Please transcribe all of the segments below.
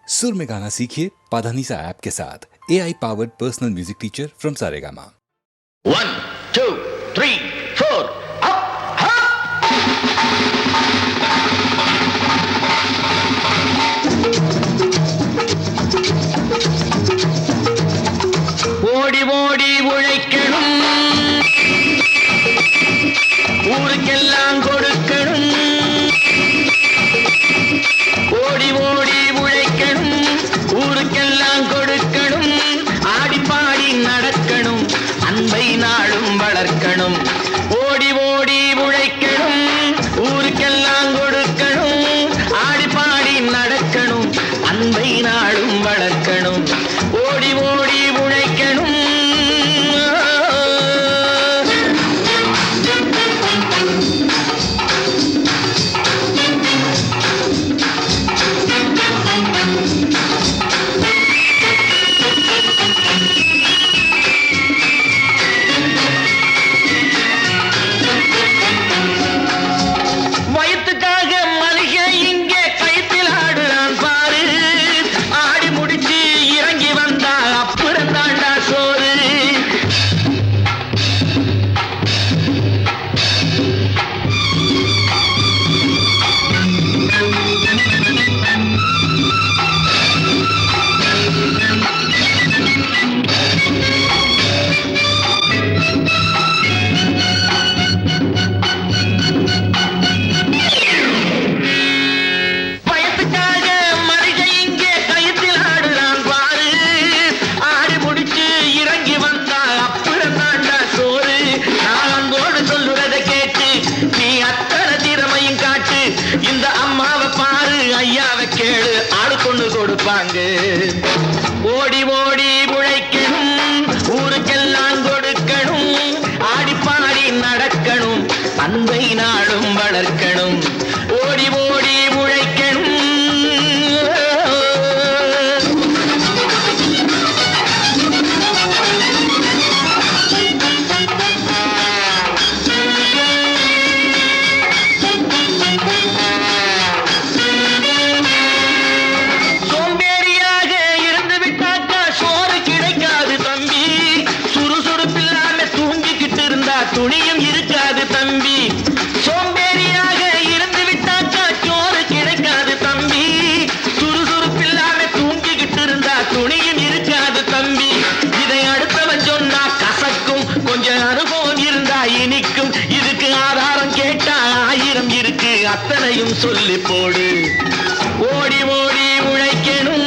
सुर में गाना सीखिए पाधानीसा ऐप के साथ AI powered personal music teacher from Saregama. 1 2 3 4 ஓடி ஓடி உழைக்கணும், ஊருக்கெல்லாம் கொடுக்கணும். ஓடி ஓடி உழைக்கணும், ஊருக்கெல்லாம் கொடுக்கணும். ஆடி பாடி நடக்கணும், அன்பை நாளும் வளர்க்கணும். ஓடி ஓடி உழைக்கணும், ஊருக்கெல்லாம் கொடுக்கணும். ஆடி பாடி நடக்கணும், அன்பை நாளும் வளர்க்கணும். ஓடி ஓடி உழைக்கணும். வயிற்றுக்காக மனுஷன் இங்கே கைத்தில் ஆடுறான் பாரு. ஆடி முடிச்சு இறங்கி வந்தா அப்புறம் தாண்டா சோறு. வயத்துக்காக மனுஷன் இங்கே கைத்தில் ஆடுறான் பாரு. ஆடி முடிச்சு இறங்கி வந்தா அப்புறம் தாண்டா சோறு. நான் அன்போடு சொல்லுறதை கேட்டு நீ அத்தனை திறமையும் காட்டு. இந்த அம்மாவை பாரு, ஐயாவை கேளு, ஆடு கொண்டு கொடுப்பாங்க. ஓடி ஓடி உழைக்கணும், ஊருக்கெல்லாம் கொடுக்கணும். ஆடி பாடி நடக்கணும், அன்பை நாளும் வளர்க்கணும். ஓடி ஓடி உழைக்கணும். சோம்பேறியாக இருந்து விட்டாக்கா சோறு கிடைக்காது தம்பி. சுறுசுறுப்பில்லாம தூங்கிக்கிட்டு இருந்தா துணியும் இருக்காது தம்பி. சோம்பேறியாக இருந்து விட்டாக்கா சோறு கிடைக்காது தம்பி. சுறுசுறுப்பில்லாம தூங்கிக்கிட்டு இருந்தா துணியும் இருக்காது தம்பி. இதை அடுத்தவன் சொன்னா கசக்கும், கொஞ்சம் அனுபவம் இருந்தா இனிக்கும். இதுக்கு ஆதாரம் கேட்டா 1000 இருக்கு, அத்தனையும் சொல்லி போடு. ஓடி ஓடி உழைக்கணும்.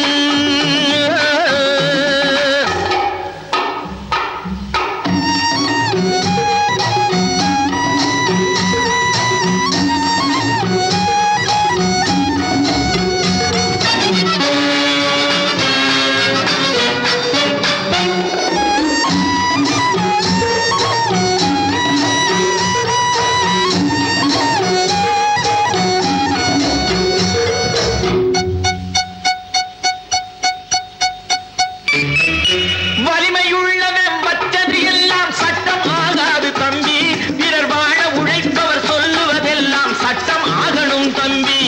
வலிமையுள்ளவன் வச்சது எல்லாம் சட்டம் ஆகாது தம்பி. பிறர் வாழ உழைப்பவர் சொல்லுவதெல்லாம் சட்டம் ஆகணும் தம்பி.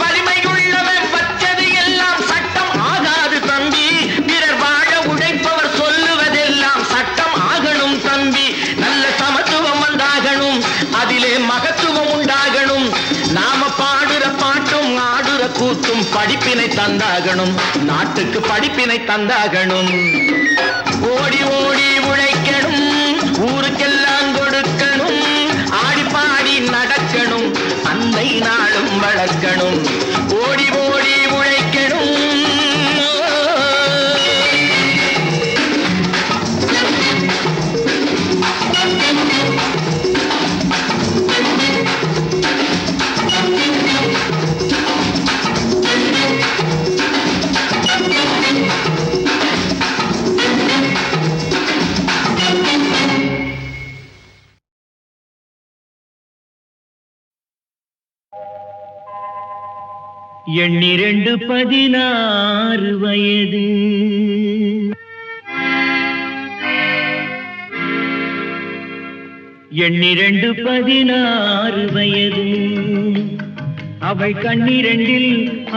வலிமையுள்ளவன் வச்சது எல்லாம் சட்டம் ஆகாது தம்பி. பிறர் வாழ உழைப்பவர் சொல்லுவதெல்லாம் சட்டம் ஆகணும் தம்பி. நல்ல சமத்துவம் வந்தாகணும், அதிலே மகத்துவம் உண்டாகணும். நாம பாடுற பாட்டும் ஆடுற கூத்தும் படிப்பினை தந்தாகணும், நாட்டுக்கு படிப்பினை தந்தாகணும். ஓடி ஓடி உழைக்கணும், ஊருக்கெல்லாம் கொடுக்கணும். ஆடி பாடி நடக்கணும், அன்பை நாளும் வளர்க்கணும். ஓடி ஓடி உழைக்கணும். எண்ணிரண்டு 16 வயது, எண்ணிரண்டு 16 வயது. அவள் கண்ணிரண்டில்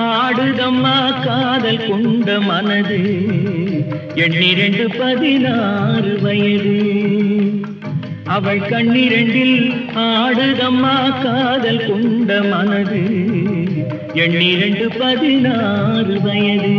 ஆடுதம்மா காதல் கொண்ட மனது 12 16 வயது அவள் கண்ணிரண்டில் ஆடுதம்மா காதல் கொண்ட மனது 12 16 வயது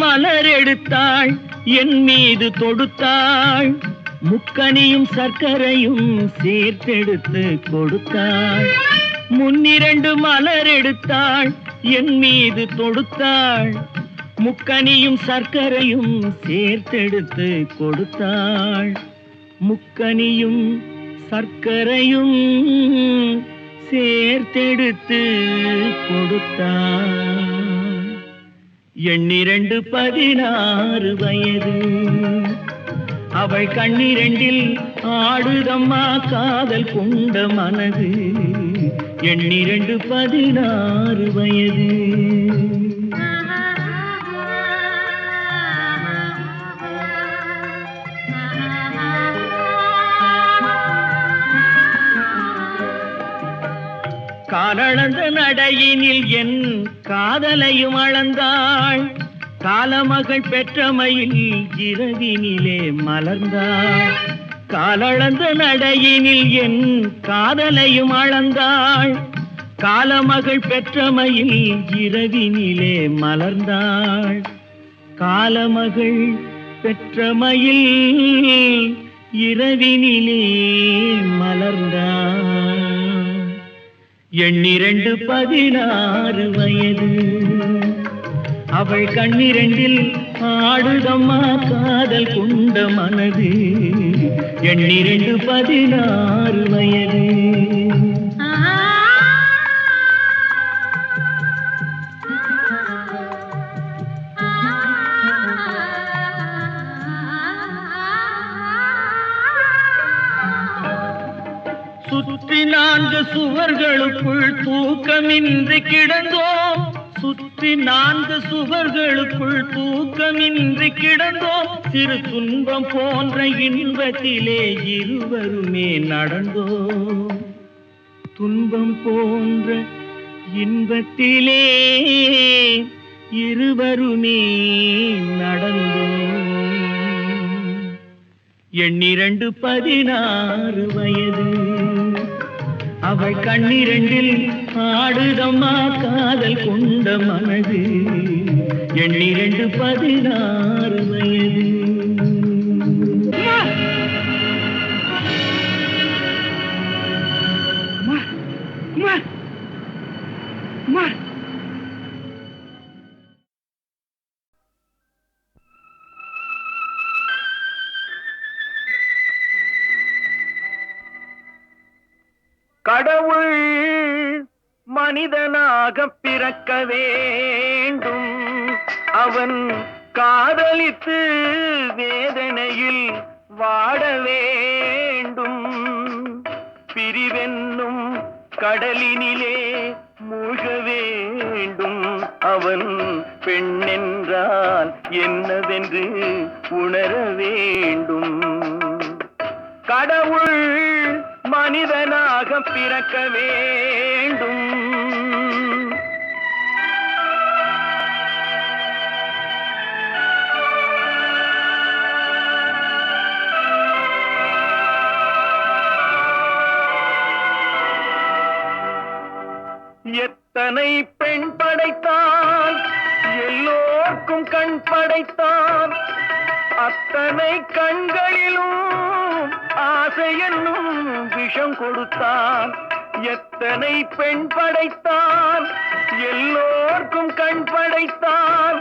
மலர் எடுத்தாள் என் மீது தொடுத்தாள் முக்கனியும் சர்க்கரையும் சேர்த்தெடுத்து கொடுத்தாள் முன்னிரண்டு மலர் எடுத்தாள் என் மீது தொடுத்தாள் முக்கனியும் சர்க்கரையும் சேர்த்தெடுத்து கொடுத்தாள் முக்கனியும் சர்க்கரையும் சேர்த்தெடுத்து கொடுத்தாள் 12 16 வயது அவள் கண்ணிரண்டில் ஆடுதம்மா காதல் கொண்ட மனது 12 16 வயது காலளந்த நடையினில் என் காதலையும் அளந்தாள் காலமகள் பெற்றமையில் இரவினிலே மலர்ந்தாள் காலளந்த நடையினில் என் காதலையும் அளந்தாள் காலமகள் பெற்றமையில் இரவினிலே மலர்ந்தாள் காலமகள் பெற்றமையில் இரவினிலே மலர்ந்தாள் 12 16 வயது அவள் கண்ணிரண்டில் ஆடுதம்மா காதல் கொண்ட மனது 12 16 வயது சுற்றி 4 சுவர்களுக்குள் தூக்கமின்றி கிடந்தோம் சுற்றி 4 சுவர்களுக்குள் தூக்கமின்றி கிடந்தோம் சிறு துன்பம் போன்ற இன்பத்திலே இருவருமே நடந்தோம் துன்பம் போன்ற இன்பத்திலே இருவருமே நடந்தோம் 12 16 வயது அவள் கண்ணிரண்டில் ஆடுதம்மா காதல் கொண்ட மனது 12 16 வயது கடவுள் மனிதனாக பிறக்க வேண்டும் அவன் காதலித்து வேதனையில் வாட வேண்டும் பிரிவென்னும் கடலினிலே மூழ்க வேண்டும் அவன் பெண்ணென்றால் என்னவென்று உணர வேண்டும் கடவுள் மனிதனாக பிறக்க வேண்டும் எத்தனை பெண் படைத்தான் எல்லோர்க்கும் கண் படைத்தான் அத்தனை கண்களிலும் ஆசை என்னும் விஷம் கொடுத்தான் எத்தனை பெண் படைத்தான் எல்லோர்க்கும் கண் படைத்தான்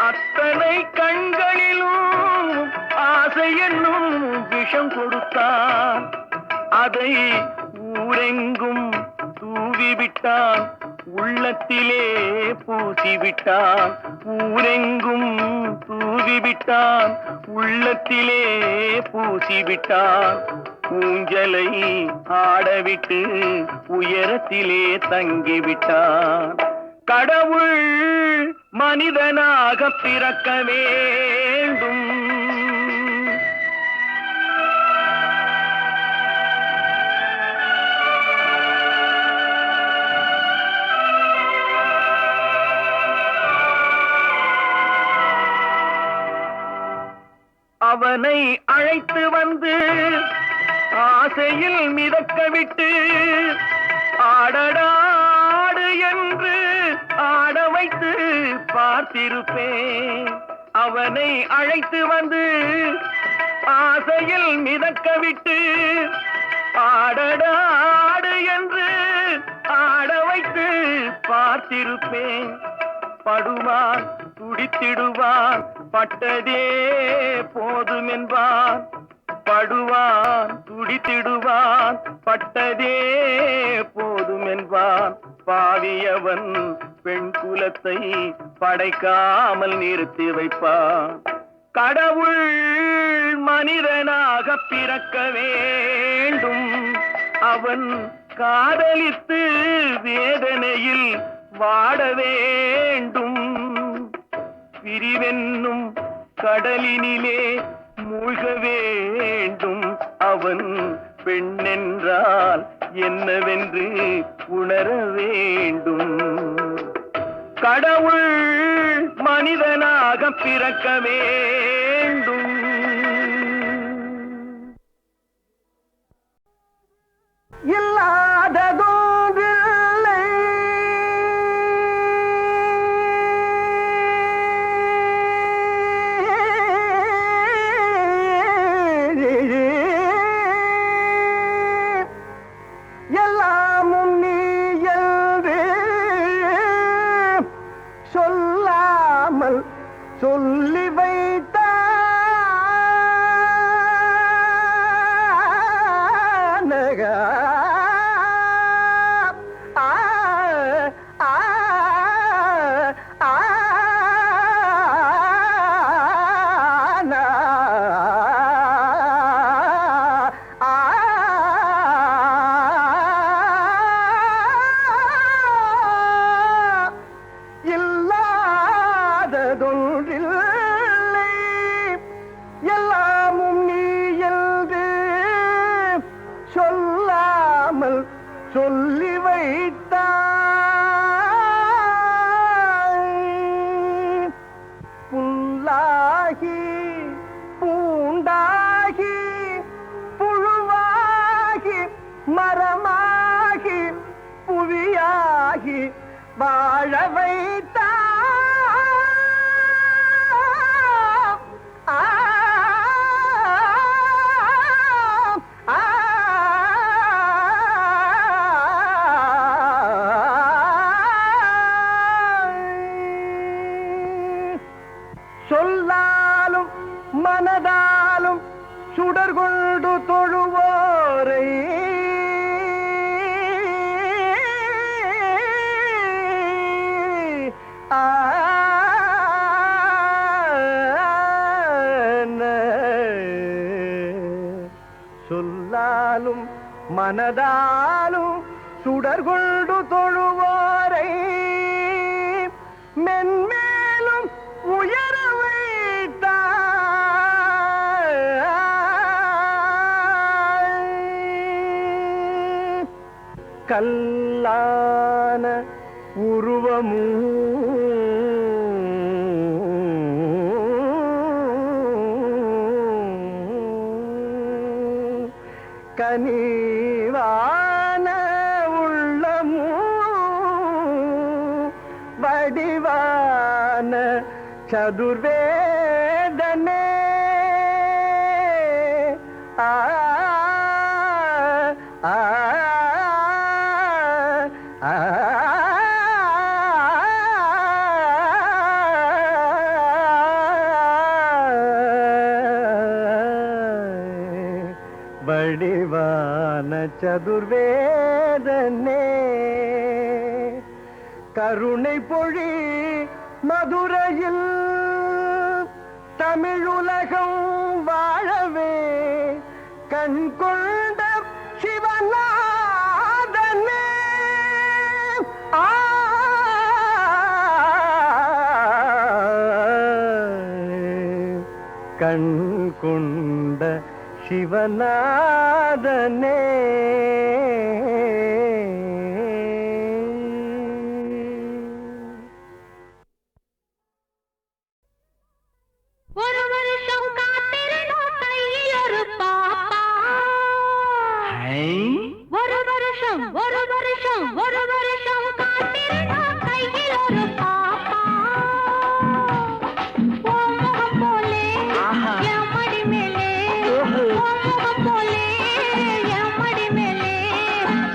அத்தனை கண்களிலும் ஆசை என்னும் விஷம் கொடுத்தான் அதை ஊரெங்கும் தூவிவிட்டான் உள்ளத்திலே பூசிவிட்டான் ஊரெங்கும் தூவிவிட்டான் உள்ளத்திலே பூசிவிட்டான் ஊஞ்சலை ஆடவிட்டு உயரத்திலே தங்கிவிட்டான். கடவுள் மனிதனாக பிறக்க வேண்டும். அவனை அழைத்து வந்து ஆசையில் மிதக்க விட்டு ஆடடாடு என்று ஆட வைத்து பார்த்திருப்பேன். அவனை அழைத்து வந்து ஆசையில் மிதக்க விட்டு ஆடடாடு என்று ஆட வைத்து பார்த்திருப்பேன். படுவான் துடித்திடுவான் பட்டதே போதும் என்பான். படுவான் துடித்திடுவான் பட்டதே போதும் என்பான். பாவியவன் பெண் குலத்தை படைக்காமல் நிறுத்தி வைப்பான். கடவுள் மனிதனாக பிறக்க வேண்டும். அவன் காதலித்து வேதனையில் வாட வேண்டும். பிரிவென்னும் கடலினிலே மூழ்க வேண்டும். அவன் பெண்ணென்றால் என்னவென்று உணர வேண்டும். கடவுள் மனிதனாக பிறக்க வேண்டும். இல்லாததோன்றில்லை எல்லாமும் நீ என்று சொல்லாமல் சொல்லி வைத்தானக. இல்லாததொன்றில்லை எல்லாமும் நீ என்று சொல்லாமல் சொல்லி வைத்தாய். புல்லாகி பூண்டாகி புழுவாகி மரமாகி புவியாகி வாழ வைத்தாய். சொல்லாலும் மனதாலும் சுடர் கொண்டு தொழுவோரை சொல்லாலும் மனதாலும் சுடர் கொண்டு தொழுவோரை மென்மேலும் உயர வைத்தாய். கல்லான உருவமும் கனிவான உள்ளமும் வடிவான சதுர்வேதனே. ஆ ஆ ஆ வடிவான சதுர்வேதனே. கருணை பொழி மதுரையில் தமிழுலகம் வாழவே கண்கொள் கண் கொண்ட சிவநாதனே ஒரு வருஷம் காத்திருந்தோம் கையில் ஒரு பாப்பா ஒரு வருஷம் காத்திருந்தோம் கையில் ஒரு பாப்பா ஓ முகம் போலே என் மடி மேலே ஓ முகம் போலே என் மடி மேலே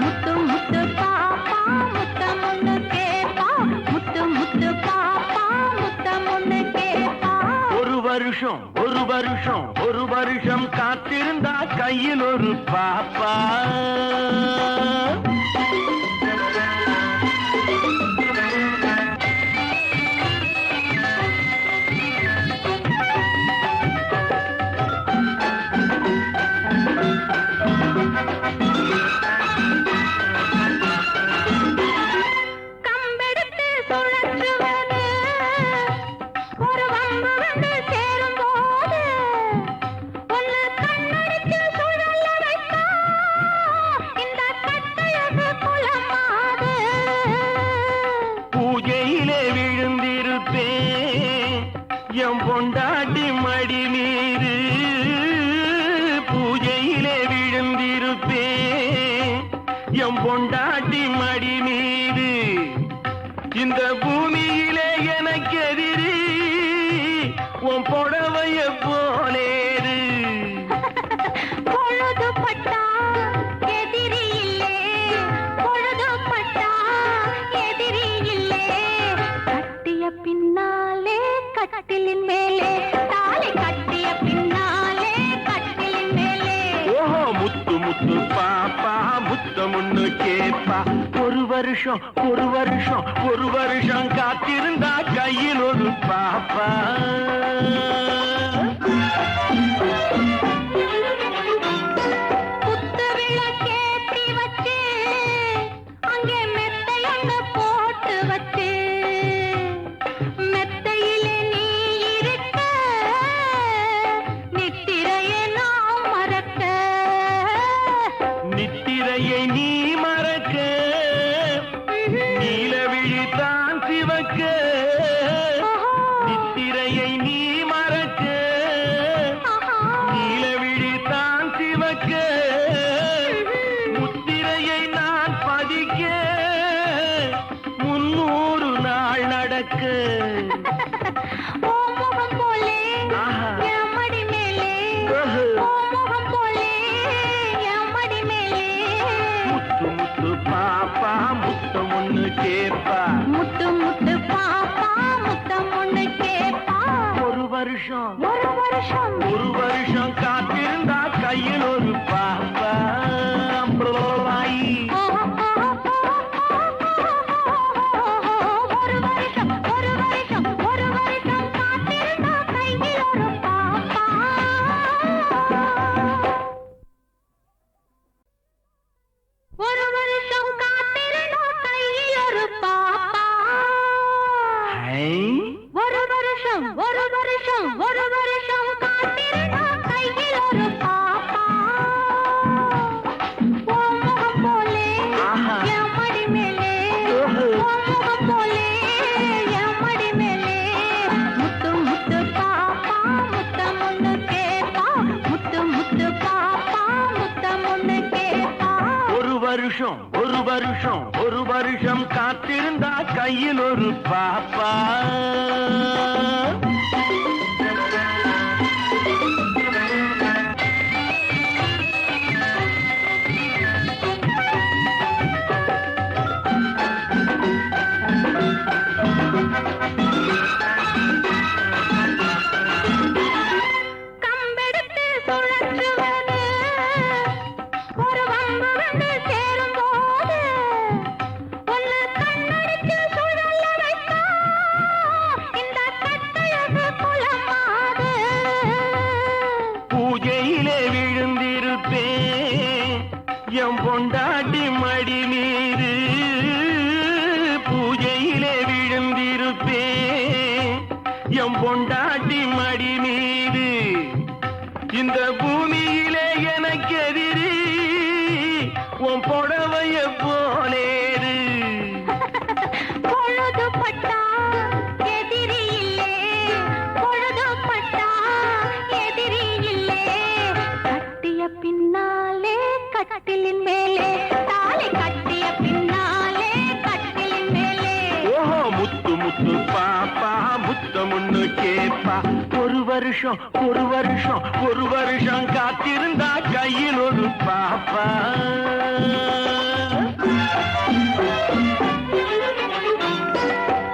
முத்து முத்து பாப்பா முத்தம் ஒண்ணு கேப்பா முத்து முத்து பாப்பா முத்தம் ஒண்ணு கேப்பா ஒரு வருஷம் காத்திருந்தா கையில் ஒரு பாப்பா கம்பெடுத்து சுழற்றுவது ஒரு வம்பு வந்து சேரும் போது ஒன்னு கண்ணடிச்சு சுழல வைத்தா இந்த கட்டையது குலமாது பூஜையிலே விழுந்திருப்பேன் என் பொண்டாட்டி மடி மீது பூஜையிலே விழுந்திருப்பேன் என் பொண்டாட்டி மடி மீது இந்த பூமியிலே எனக்கு எதிரி உன் புடவைய போலேது பொழுது பட்டா எதிரி இல்லே பொழுது பட்டா எதிரி இல்லே கட்டிய பின்னாலே கட்டிலின் மேலே தாலி கட்டிய பின்னாலே கட்டிலின் மேலே ஓஹோ முத்து முத்து பாப்பா முத்தமுன்னு கேப்பா ஒரு வருஷம் காத்திருந்தா கையில் ஒரு பாப்பா குத்து விளக்கேத்தி வச்சு அங்கே மெத்தையொன்னு போட்டு வச்சு மெத்தையிலே நீ இருக்க நித்திரையை நான் மறக்க நித்திரையை நீ மறக்க நீலவிழி தான் சிவக்க நித்திரையை நீ மறக்க நீலவிழி தான் சிவக்க முத்திரையை நான் பதிக்க 300 நாள் நடக்க ஓ முகம் போலே என் மடி மேலே ஓ முகம் போலே என் மடி மேலே முத்து முத்து பாப்பா முத்தம் ஒண்ணு கேப்பா முத்து முத்து பாப்பா முத்தம் ஒண்ணு கேப்பா ஒரு வருஷம் ஒரு வருஷம் காத்திருந்தா கையில் ஒரு பாப்பா அம்பலாயி. ஒரு வருஷம் காத்திருந்தா கையில் ஒரு பாப்பா ஒரு வருஷம் காத்திருந்தா கையில் ஒரு பாப்பா ஒரு வருஷம் காத்திருந்தா கையில் ஒரு பாப்பா ஓ முகம் போலே என் மடி மேலே ஓ முகம் போலே என் மடி மேலே முத்து முத்து பாப்பா முத்தம் ஒண்ணு கேப்பா முத்து முத்து பாப்பா முத்தம் ஒண்ணு கேப்பா ஒரு வருஷம் காத்திருந்தா கையில் ஒரு பாப்பா கம்பெடுத்து சுழற்றுவது ஒரு வம்பு வந்து சேரும் போது ஒன்னு கண்ணடிச்சு சுழல வைத்தா எம் பொண்டாட்டி மடி மீது இந்த பூமியிலே எனக்கு எதிரி உன் புடவைய போலேரு பொழுது பட்டா எதிரி இல்லே பொழுது பட்டா எதிரி இல்லே கட்டிய பின்னாலே கட்டிலின் மேலே தாலி கட்டிய பின்னாலே கட்டிலின் மேலே ஓஹோ முத்து முத்து பாப்பா முத்தமுன்னு கேப்பா ஒரு வருஷம் காத்திருந்தா கையில் ஒரு பாப்பா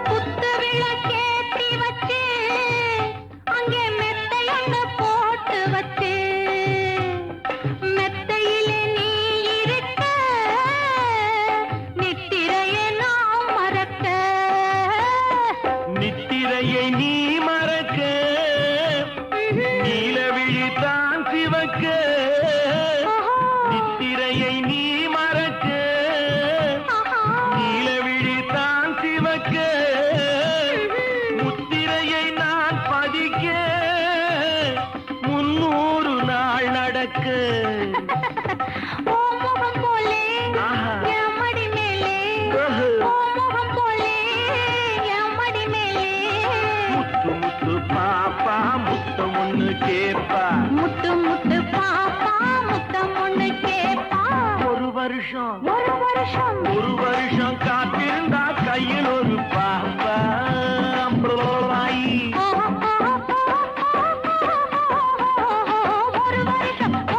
குத்து விளக்கேத்தி வச்சு அங்கே மெத்தையொன்னு போட்டு வச்சு மெத்தையிலே நீ இருக்க நித்திரையை நான் மறக்க நித்திரையை நீ மறக்க நீலவிழி தான் சிவக்க நித்திரையை நீ மறக்க நீலவிழி தான் சிவக்க முத்திரையை நான் பதிக்க 300 நாள் நடக்க ஓ முகம் போலே என் மடி மேலே ஓ முகம் போலே என் மடி மேலே முத்து முத்து பாப்பா முத்தம் ஒண்ணு கேப்பா முத்து முத்து பாப்பா முத்தம் ஒண்ணு கேப்பா ஒரு வருஷம் காத்திருந்தா கையில் ஒரு பாப்பா ஒரு வருஷம்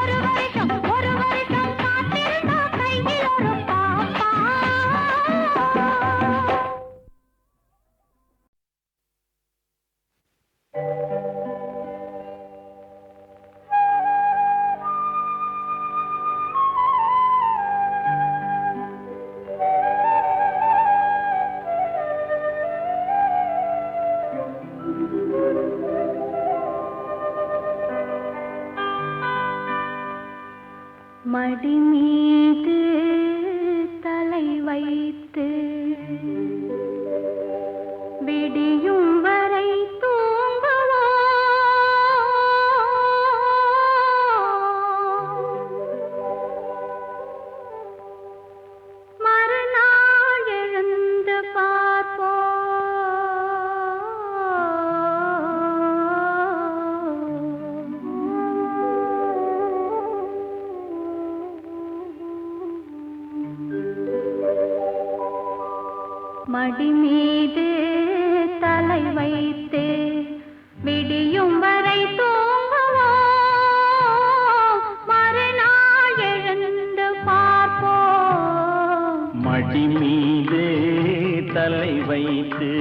காத்திருந்தா கையில் ஒரு பாப்பா மடி மீது தலை வைத்து விடியும் வரை தூங்குவோ மறுநாள் எழுந்து பார்ப்போ மடி மீது தலை வைத்து விடியும் வரை தூங்குவோம் மறுநாள் எழுந்து பார்ப்போம் மடி மீது தலை வைத்து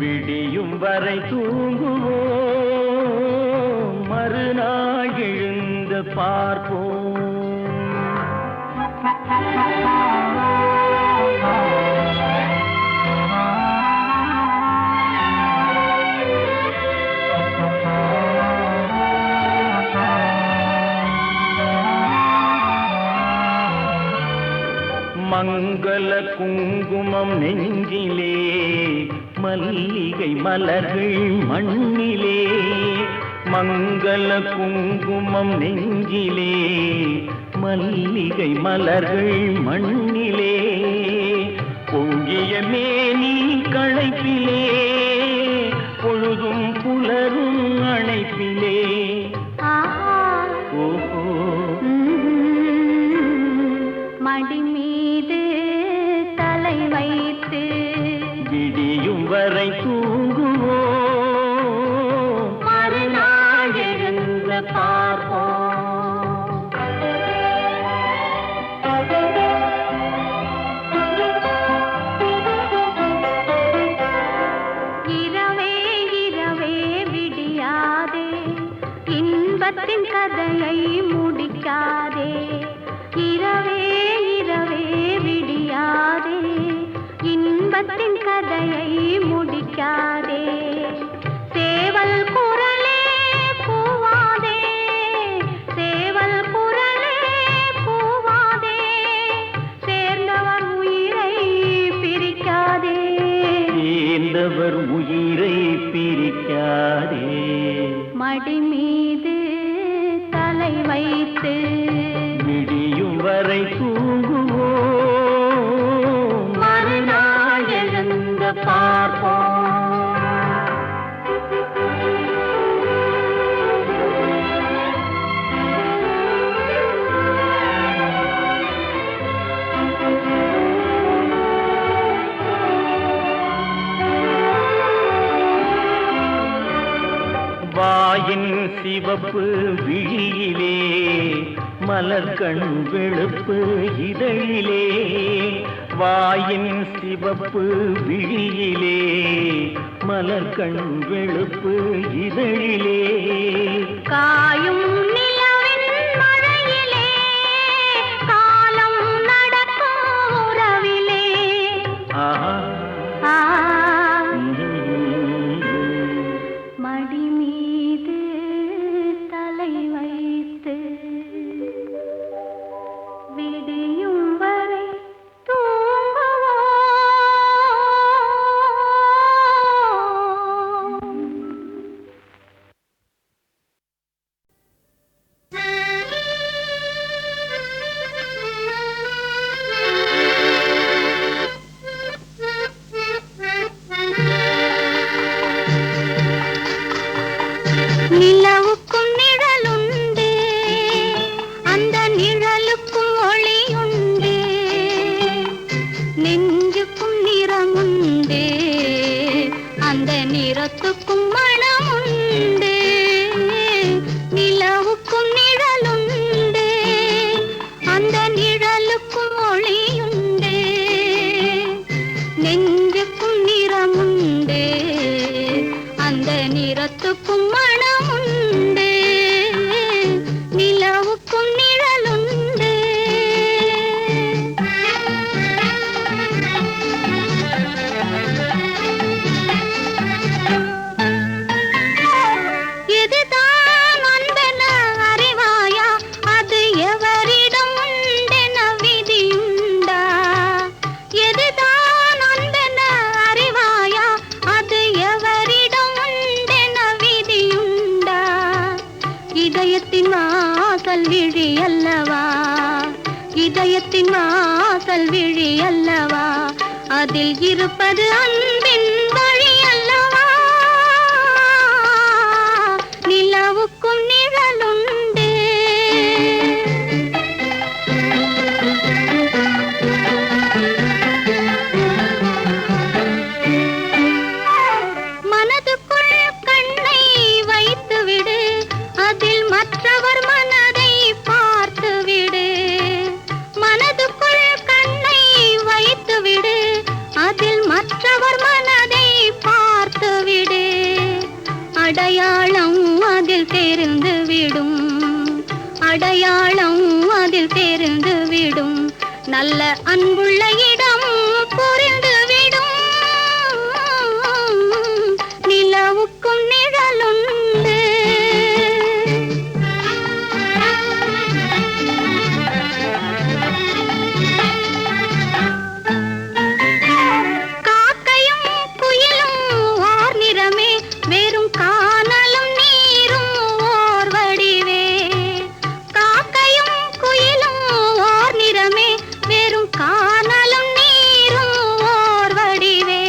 விடியும் வரை தூங்குவோம் மறுநாள் எழுந்து பார்ப்போம் மங்கள குங்குமம் நெஞ்சிலே மல்லிகை மலர்கள் மண்ணிலே மங்கள குங்குமம் நெஞ்சிலே மல்லிகை மலர்கள் மண்ணிலே பொங்கிய மேனி களைப்பிலே பொழுதும் புலரும் அணைப்பிலே ஓஹோ மடி மீது தலை வைத்து விடியும் வரை தூங்குவோம் மறுநாள் எழுந்து பார்ப்போம் இரவே இரவே விடியாதே இன்பத்தின் கதையை முடிக்காதே இரவே இரவே விடியாதே இன்பத்தின் கதையை முடிக்காதே சேவல் குரலே கூவாதே சேவல் குரலே கூவாதே சேர்ந்தவர் உயிரை பிரிக்காதே சேர்ந்தவர் உயிரை பிரிக்க மடி மீது தலை வைத்து விடியும் வரை தூங்குவோம், மறுநாள் எழுந்து பார்ப்போம். வாயின் சிவப்பு விழியிலே மலர்கண் வெளுப்பு இதழிலே, வாயின் சிவப்பு விழியிலே மலர்கண் வெளுப்பு இதழிலே, காயும் நிலவின் மழையிலே காலம் நடக்கும் உறவிலே. ஆஹா. ஆ, மடி மீது தலை வைத்து விடியும் வரை தூங்குவோம். நிலவுக்கும் நிழலுண்டு, அந்த நிழலுக்கும் ஒளியுண்டு, நெஞ்சுக்கும் நிறமுண்டு, அந்த நிறத்துக்கும் மனமுண்டு. நிலவுக்கும் நிழலுண்டு, அந்த நிழலுக்கும் ஒளியுண்டு, நெஞ்சுக்கும் நிறமுண்டு, அந்த நிறத்துக்கும் மனமுண்டு. நிலவுக்கும் நிழலுண்டு. இதுதான் அன்பென அறிவாயா, அது எவரிடம் உண்டென விதியுண்டா? எதுதான் அன்பென அறிவாயா, அது எவரிடம் உண்டென விதியுண்டா? இதயத்தின் வாசல் விழி அல்லவா, இதயத்தின் வாசல் விழி அல்லவா, அதில் இருப்பது அன்பின் வழி அல்லவா? நிலவுக்கும் நிழலுண்டு. மனதுக்குள் கண்ணை வைத்துவிடு, அதில் மற்றவர் மனதை பார்த்துவிடு. மனதுக்குள் கண்ணை வைத்துவிடு, அதில் மற்றவர் மனதை பார்த்துவிடு. அடையாளம் அதில் தெரிந்துவிடும், அடையாளம் அதில் தெரிந்துவிடும், நல்ல அன்புள்ள இடம் புரிந்துவிடும். நிலவுக்கும் நிழலுண்டு. காக்கையும் குயிலும் ஓர் நிறமே, வெறும் கானலும் நீரும் ஓர் வடிவே. காக்கையும் குயிலும் ஓர் நிறமே, வெறும் கானலும் நீரும் ஓர் வடிவே.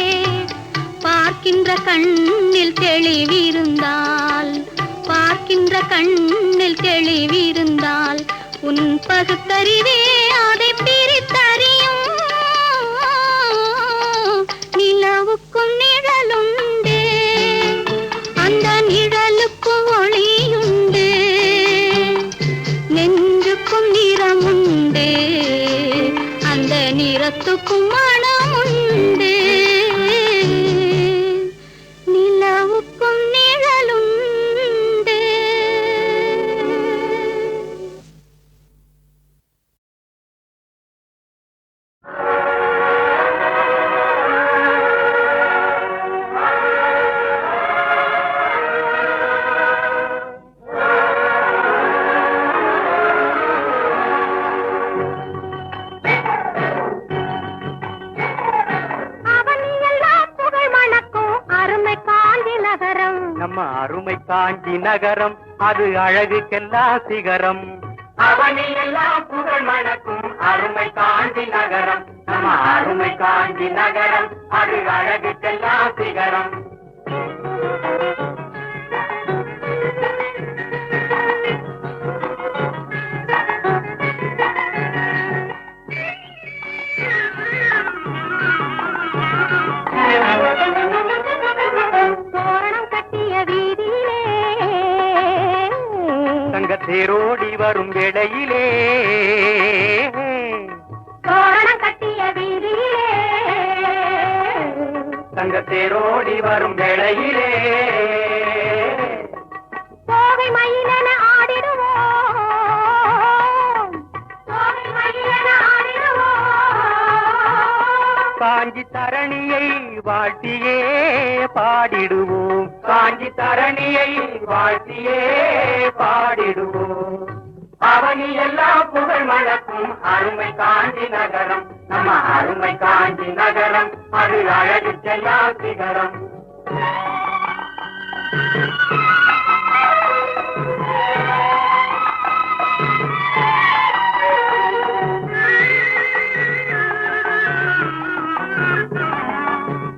பார்க்கின்ற கண்ணில் தெளிவிருந்தால், பார்க்கின்ற கண்ணில் தெளிவிருந்தால், உன் பகுத்தறிவே அதை பிரித்தறியும். நிலவுக்கும் நிழலுண்டு, அந்த நிழலுக்கும் ஒளியுண்டு, நெஞ்சுக்கும் நிறமுண்டு, அந்த நிறத்துக்கும் மனமுண்டு. நிலவுக்கும் நிழலுண்டு. நம்ம அருமை காஞ்சி நகரம் அது அழகுக்கெல்லாம் சிகரம். அவனி எல்லாம் புகழ் மணக்கும் அருமை காஞ்சி நகரம், நம்ம அருமை காஞ்சி நகரம் அது அழகுக்கெல்லாம் சிகரம். தேரோடி வரும் வேளையிலே தோரணம் கட்டிய வீதியிலே தங்க தேரோடி வரும் வேளையிலே கோவை மயிலென ஆடிடுவோம், கோவை மயிலென ஆடிடுவோம். காஞ்சி தரணியை வாழ்த்தியே பாடிடுவோம், காஞ்சி தரணியை வாழ்த்தியே பாடிடுவோம். அவனி எல்லாம் புகழ் மணக்கும் அருமை காஞ்சி நகரம், நம்ம அருமை காஞ்சி நகரம் அது அழகுக்கெல்லாம் சிகரம்.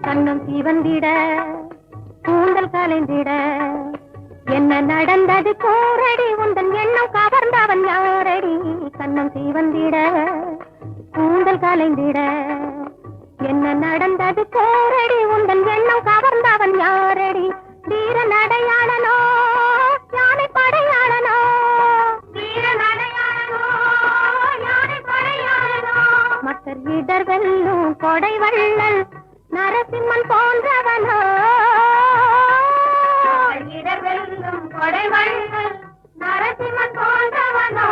கண்ணம் சிவந்திட கூந்தல் கலைந்திட என்ன நடந்தது கோரடி, உந்தன் எண்ணம் கவர்ந்தவன் யாரடி. கண்ணம் சிவந்திட கூந்தல் கலைந்திட என்ன நடந்தது கோரடி, உந்தன் எண்ணம் கவர்ந்தவன் யாரடி. வீர நடையாளனோ யானை படையாளனோ, வீர நடையாளனோ யானை படையாளனோ. மக்கள் இடர்களும் கொடை வள்ளல் நரசிம்மன் போன்றவனோ, இடர்களும் கொடை வள்ளல் நரசிம்மன் போன்றவனோ.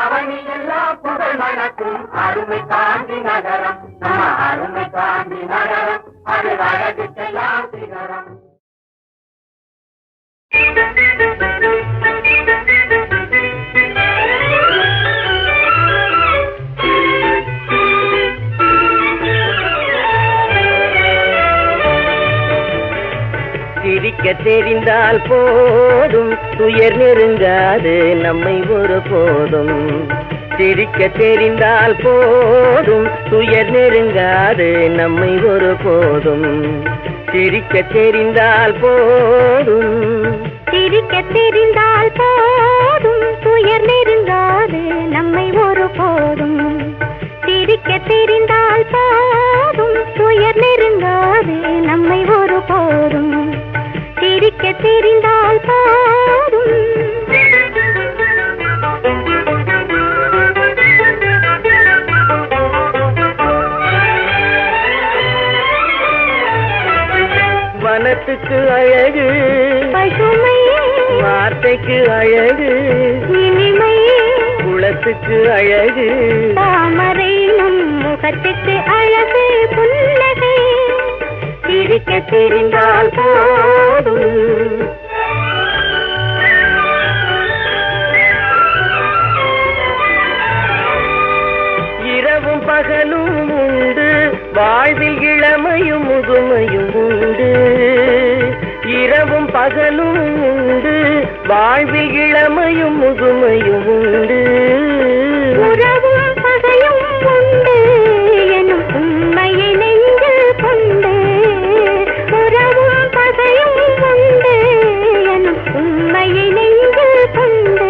அவனி எல்லாம் புகழ் மணக்கும் அருமை காஞ்சி நகரம், நம்ம அருமை காஞ்சி நகரம் அது அழகுக்கெல்லாம் சிகரம். சிரிக்க தெரிந்தால் போதும் துயர் நெருங்காது நம்மை ஒரு போதும். சிரிக்க தெரிந்தால் போதும் துயர் நெருங்காது நம்மை ஒரு போதும். சிரிக்க தெரிந்தால் போதும், சிரிக்க தெரிந்தால் போதும் துயர் நெருங்காது நம்மை ஒரு போதும். சிரிக்க தெரிந்தால் போதும் துயர் நெருங்காது நம்மை ஒரு போதும். சிரிக்க தெரிந்தால் போதும். வனத்துக்கு அழகு பசுமை, வார்த்தைக்கு அழகு இனிமை, குளத்துக்கு அழகு தாமரை நம் முகத்துக்கு அழகு புன்னகை. சிரிக்க தெரிந்தால் போதும். இரவும் பகலும் உண்டு வாழ்வில் இளமையும் முதுமையும் உண்டு. இரவும் பகலும் உண்டு வாழ்வில் இளமையும் முதுமையும் உண்டு. உறவும் பகையும் உண்டு எனும் உண்மையை நெஞ்சில் கொண்டு. உறவும் பகையும் உண்டு எனும் உண்மையை நெஞ்சில் கொண்டு.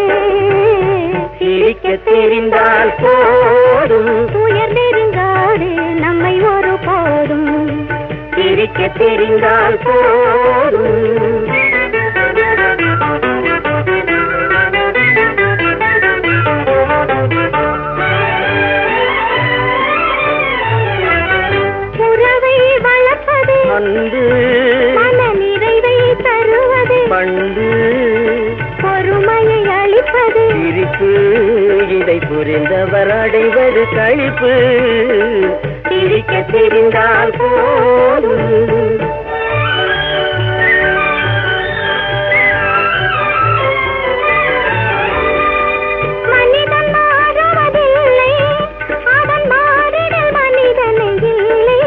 சிரிக்க தெரிந்தால் போதும் துயர் நெருங்காது நம்மை ஒரு போதும். சிரிக்க தெரிந்தால் போதும். உறவை வளர்ப்பது அன்பு மன நிறைவை தருவது, பண்பு பொறுமையை அளிப்பது, சிரிப்பு இதை புரிந்தவர் அடைவது களிப்பு. சிரிக்க தெரிந்தால் போதும். மனிதன் மாறுவதில்லை, அவன் மாறிடல் மனிதனை இல்லை.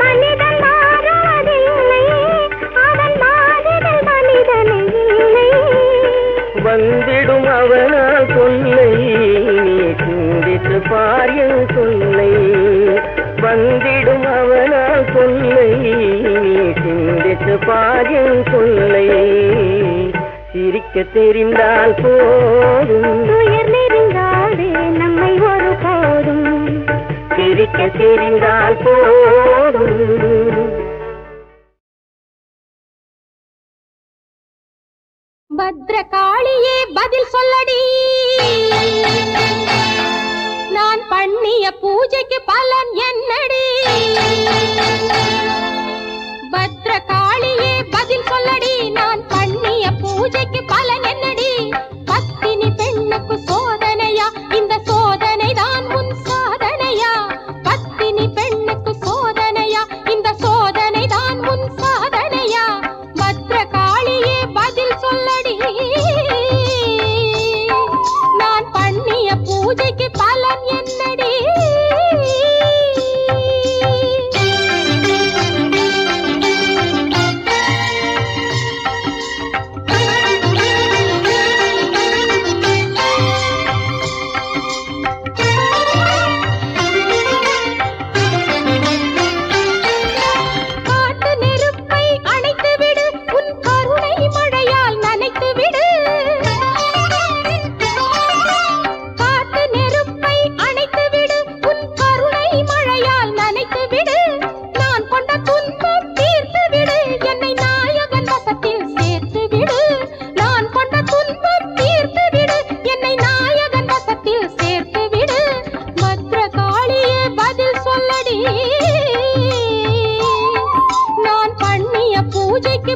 மனிதன் மாறுவதில்லை, பாஜன் சொல்லை சிரிக்க தெரிந்தால் போதும் துயர் நெருங்காதே நம்மை ஒரு போதும் சிரிக்க தெரிந்தால் போதும் பத்ரகாளியே பதில் சொல்லடி நான் பண்ணிய பூஜைக்கு பலன் என்னடி பத்ரகாளியே பதில் சொல்லடி நான் பண்ணிய பூஜைக்கு பலன் என்னடி பத்தினி பெண்ணுக்கு சோதனையா இந்த சோதனை தான் முன் சாதனையா பத்தினி பெண்ணுக்கு சோதனையா இந்த சோதனை தான் முன் சாதனையா பத்ரகாளியே பதில் சொல்லடி நான் பண்ணிய பூஜைக்கு பலன் என்னடி பூஜைக்கு